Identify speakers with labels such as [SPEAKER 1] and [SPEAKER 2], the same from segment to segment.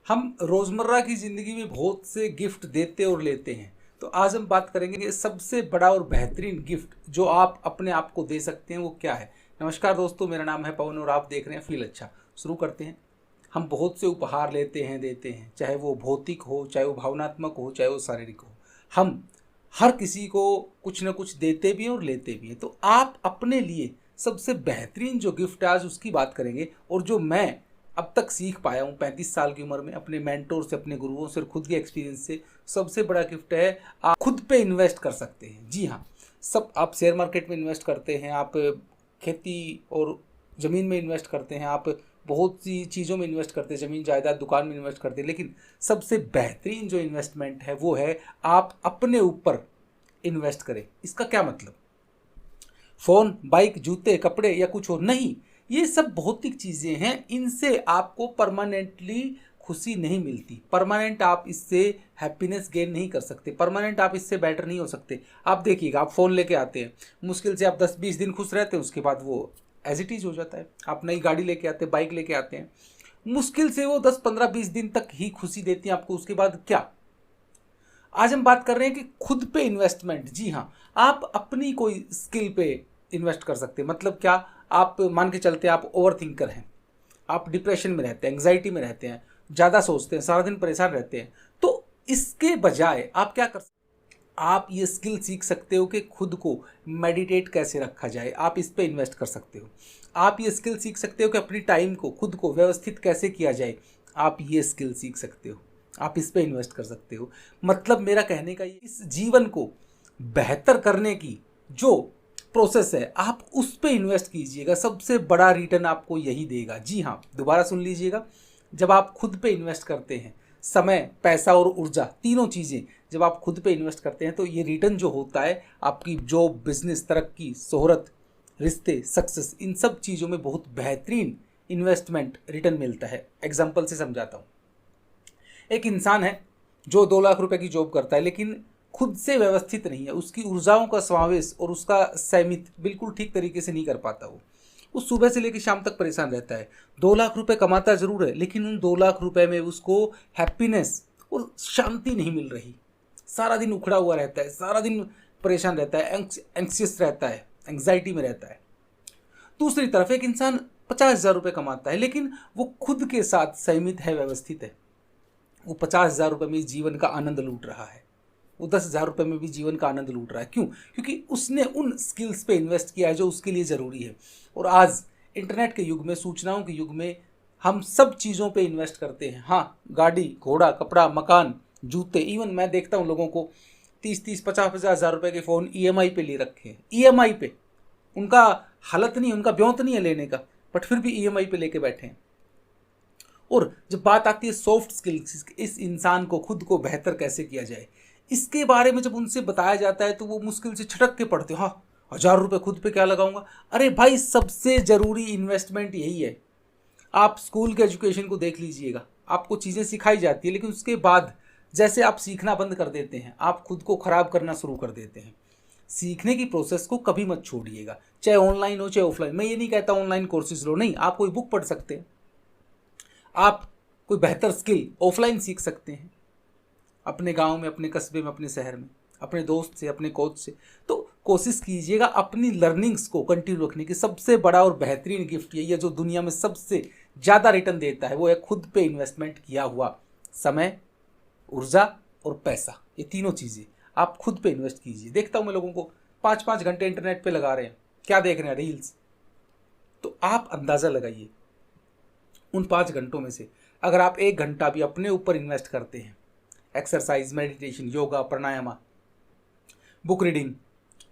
[SPEAKER 1] हम रोज़मर्रा की ज़िंदगी में बहुत से गिफ्ट देते और लेते हैं। तो आज हम बात करेंगे कि सबसे बड़ा और बेहतरीन गिफ्ट जो आप अपने आप को दे सकते हैं वो क्या है। नमस्कार दोस्तों, मेरा नाम है पवन और आप देख रहे हैं फील अच्छा। शुरू करते हैं। हम बहुत से उपहार लेते हैं, देते हैं, चाहे वो भौतिक हो, चाहे वो भावनात्मक हो, चाहे वो शारीरिक हो। हम हर किसी को कुछ ना कुछ देते भी हैं और लेते भी हैं। तो आप अपने लिए सबसे बेहतरीन जो गिफ्ट है आज उसकी बात करेंगे, और जो मैं अब तक सीख पाया हूँ 35 साल की उम्र में अपने मेंटोर से, अपने गुरुओं से और खुद के एक्सपीरियंस से। सबसे बड़ा गिफ्ट है आप खुद पे इन्वेस्ट कर सकते हैं। जी हाँ, सब आप शेयर मार्केट में इन्वेस्ट करते हैं, आप खेती और ज़मीन में इन्वेस्ट करते हैं, आप बहुत सी चीज़ों में इन्वेस्ट करते हैं, ज़मीन जायदाद दुकान में इन्वेस्ट करते हैं, लेकिन सबसे बेहतरीन जो इन्वेस्टमेंट है वो है आप अपने ऊपर इन्वेस्ट करें। इसका क्या मतलब? फ़ोन, बाइक, जूते, कपड़े या कुछ और नहीं, ये सब भौतिक चीज़ें हैं। इनसे आपको परमानेंटली खुशी नहीं मिलती, परमानेंट आप इससे हैप्पीनेस गेन नहीं कर सकते, परमानेंट आप इससे बेटर नहीं हो सकते। आप देखिएगा, आप फ़ोन लेके आते हैं, मुश्किल से आप 10-20 दिन खुश रहते हैं, उसके बाद वो एज इट इज़ हो जाता है। आप नई गाड़ी लेके आते हैं, बाइक लेके आते हैं, मुश्किल से वो 10-15-20 दिन तक ही खुशी देती हैं आपको, उसके बाद क्या? आज हम बात कर रहे हैं कि खुद पे इन्वेस्टमेंट। जी हाँ, आप अपनी कोई स्किल पे इन्वेस्ट कर सकते हैं। मतलब क्या? आप मान के चलते हैं आप ओवर थिंकर हैं, आप डिप्रेशन में रहते हैं, एंग्जाइटी में रहते हैं, ज़्यादा सोचते हैं, सारा दिन परेशान रहते हैं। तो इसके बजाय आप क्या कर सकते हैं? आप ये स्किल सीख सकते हो कि खुद को मेडिटेट कैसे रखा जाए, आप इस पे इन्वेस्ट कर सकते हो। आप ये स्किल सीख सकते हो कि अपनी टाइम को, खुद को व्यवस्थित कैसे किया जाए, आप ये स्किल सीख सकते हो, आप इस पे इन्वेस्ट कर सकते हो। मतलब मेरा कहने का ये, इस जीवन को बेहतर करने की जो प्रोसेस है आप उस पे इन्वेस्ट कीजिएगा, सबसे बड़ा रिटर्न आपको यही देगा। जी हाँ, दोबारा सुन लीजिएगा, जब आप खुद पे इन्वेस्ट करते हैं, समय, पैसा और ऊर्जा, तीनों चीज़ें जब आप खुद पे इन्वेस्ट करते हैं, तो ये रिटर्न जो होता है आपकी जॉब, बिजनेस, तरक्की, शोहरत, रिश्ते, सक्सेस, इन सब चीज़ों में बहुत बेहतरीन इन्वेस्टमेंट रिटर्न मिलता है। एग्जाम्पल से समझाता हूँ। एक इंसान है जो 2 लाख रुपए की जॉब करता है, लेकिन खुद से व्यवस्थित नहीं है, उसकी ऊर्जाओं का समावेश और उसका संयमित बिल्कुल ठीक तरीके से नहीं कर पाता। वो सुबह से लेकर शाम तक परेशान रहता है। 2 लाख रुपए कमाता जरूर है, लेकिन उन 2 लाख रुपए में उसको हैप्पीनेस और शांति नहीं मिल रही। सारा दिन उखड़ा हुआ रहता है, सारा दिन परेशान रहता है, एंक्सियस रहता है, एंग्जाइटी में रहता है। दूसरी तरफ एक इंसान 50,000 रुपये कमाता है, लेकिन वो खुद के साथ संयमित है, व्यवस्थित है। वो 50,000 रुपये में जीवन का आनंद लूट रहा है, वो 10,000 रुपये में भी जीवन का आनंद लूट रहा है। क्यों? क्योंकि उसने उन स्किल्स पे इन्वेस्ट किया है जो उसके लिए ज़रूरी है। और आज इंटरनेट के युग में, सूचनाओं के युग में, हम सब चीज़ों पे इन्वेस्ट करते हैं। हाँ, गाड़ी, घोड़ा, कपड़ा, मकान, जूते, इवन मैं देखता हूँ लोगों को 30-30, 50-50 हज़ार रुपये के फ़ोन EMI पे ले रखे हैं। EMI पे, उनका हालत नहीं, उनका ब्योंत नहीं है लेने का, बट फिर भी EMI पे लेके बैठे हैं। और जब बात आती है सॉफ्ट स्किल्स, इस इंसान को खुद को बेहतर कैसे किया जाए, इसके बारे में जब उनसे बताया जाता है तो वो मुश्किल से छटक के पड़ते हो। हाँ, 1,000 रुपये खुद पे क्या लगाऊंगा? अरे भाई, सबसे ज़रूरी इन्वेस्टमेंट यही है। आप स्कूल के एजुकेशन को देख लीजिएगा, आपको चीज़ें सिखाई जाती है, लेकिन उसके बाद जैसे आप सीखना बंद कर देते हैं, आप खुद को ख़राब करना शुरू कर देते हैं। सीखने की प्रोसेस को कभी मत छोड़िएगा, चाहे ऑनलाइन हो चाहे ऑफलाइन। मैं ये नहीं कहता ऑनलाइन कोर्सेज लो, नहीं, आप कोई बुक पढ़ सकते हैं, आप कोई बेहतर स्किल ऑफलाइन सीख सकते हैं, अपने गांव में, अपने कस्बे में, अपने शहर में, अपने दोस्त से, अपने कोच से। तो कोशिश कीजिएगा अपनी लर्निंग्स को कंटिन्यू रखने की। सबसे बड़ा और बेहतरीन गिफ्ट यही है जो दुनिया में सबसे ज़्यादा रिटर्न देता है, वो है खुद पे इन्वेस्टमेंट किया हुआ समय, ऊर्जा और पैसा। ये तीनों चीज़ें आप खुद पे इन्वेस्ट कीजिए। देखता हूँ मैं लोगों को 5-5 घंटे इंटरनेट पे लगा रहे हैं, क्या देख रहे हैं? रील्स। तो आप अंदाज़ा लगाइए, उन 5 घंटों में से अगर आप 1 घंटा भी अपने ऊपर इन्वेस्ट करते हैं, एक्सरसाइज, मेडिटेशन, योगा, प्राणायाम, बुक रीडिंग,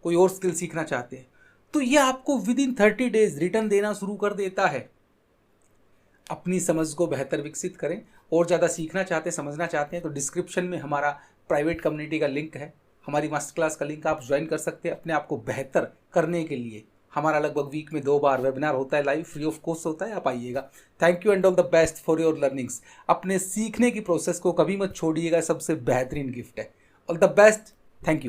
[SPEAKER 1] कोई और स्किल सीखना चाहते हैं, तो ये आपको विद इन 30 डेज रिटर्न देना शुरू कर देता है। अपनी समझ को बेहतर विकसित करें। और ज़्यादा सीखना चाहते हैं, समझना चाहते हैं, तो डिस्क्रिप्शन में हमारा प्राइवेट कम्युनिटी का लिंक है, हमारी मास्टर क्लास का लिंक, आप ज्वाइन कर सकते हैं अपने आप को बेहतर करने के लिए। हमारा लगभग वीक में 2 बार वेबिनार होता है, लाइव, फ्री ऑफ कॉस्ट होता है, आप आइएगा। Thank you and all the best for your learnings. अपने सीखने की प्रोसेस को कभी मत छोड़िएगा, सबसे बेहतरीन गिफ्ट है। All the best, thank you.